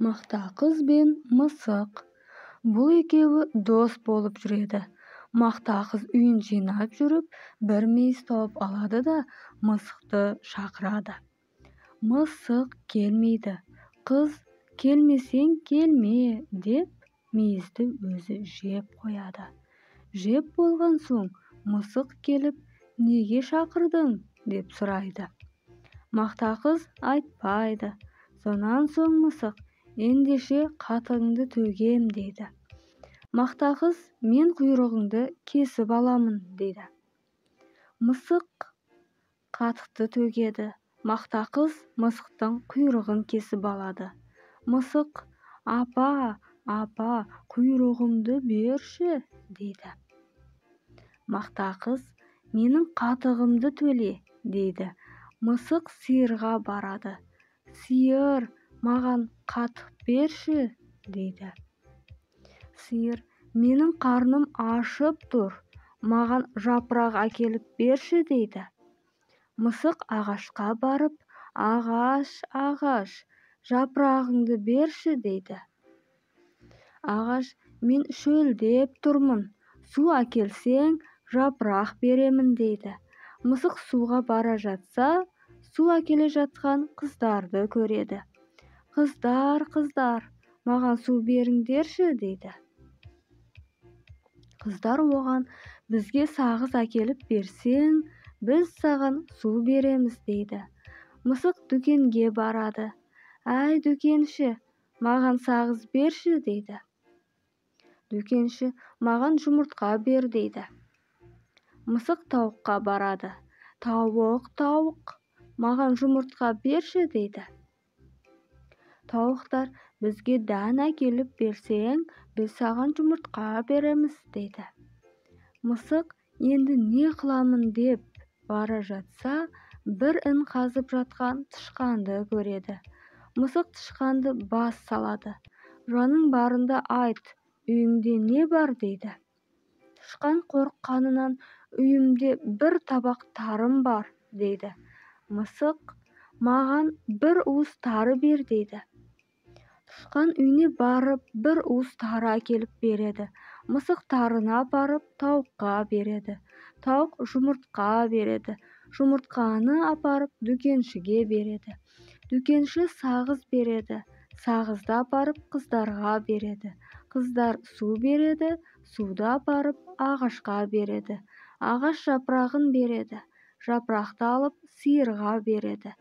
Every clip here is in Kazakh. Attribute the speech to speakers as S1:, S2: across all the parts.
S1: Мақта қыз бен мысық. Бұл екеуі дос болып жүреді. Мақта қыз үйін жинап жүріп, бір мейіз тауып алады да мысықты шақырады. Мысық келмейді. Қыз келмесең келме деп мейізді өзі жеп қояды. Жеп болған соң мысық келіп, неге шақырдың деп сұрайды. Мақта қыз айтпайды. Сонан соң мысық, ендеше қатығыңды төгем дейді. Мақта қыз, мен құйрығыңды кесіп аламын дейді. Мысық қатықты төгеді. Мақта қыз мысықтың құйрығын кесіп алады. Мысық, апа, құйрығымды берші дейді. Мақта қыз, менің қатығымды төле дейді. Мысық сиырға барады. Сиыр, маған қатық берші дейді. Сиыр, менің қарным ашып тұр, маған жапырақ әкеліп берші дейді. Мысық ағашқа барып, ағаш, жапырағыңды берші дейді. Ағаш, мен шөлдеп тұрмын, су әкелсең жапырақ беремін дейді. Мысық суға бара жатса, су әкеле жатқан қыздарды көреді. Қыздар, маған су беріңдерші дейді. Қыздар оған, бізге сағыз әкеліп берсең, біз саған су береміз дейді. Мысық дүкенге барады. Әй дүкенші, маған сағыз берші дейді. Дүкенші, маған жұмыртқа бер дейді. Мысық тауыққа барады. Тауық, маған жұмыртқа берші дейді. Тауықтар, бізге дән әкеліп берсең, біз саған жұмыртқа береміз дейді. Мысық енді не қыламын деп бара жатса, бір ін қазып жатқан тышқанды көреді. Мысық тышқанды бас салады. Жаның барында айт, үйіңде не бар дейді. Тышқан қорыққанынан, үйімде бір табақ тарым бар дейді. Мысық, маған бір уыс тары бер дейді. Тышқан үйіне барып, бір уыс тары әкеліп береді. Мысық тарына барып, тауыққа береді. Тауық жұмыртқа береді. Жұмыртқаны апарып дүкеншіге береді. Дүкенші сағыз береді. Сағызды апарып қыздарға береді. Қыздар су береді. Суды апарып ағашқа береді. Ағаш жапырағын береді. Жапырақты алып сиырға береді.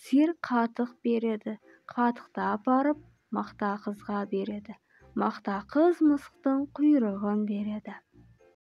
S1: Сиыр қатық береді. Қатықты апарып Мақта қызға береді. Мақта қыз мысықтың құйрығын береді.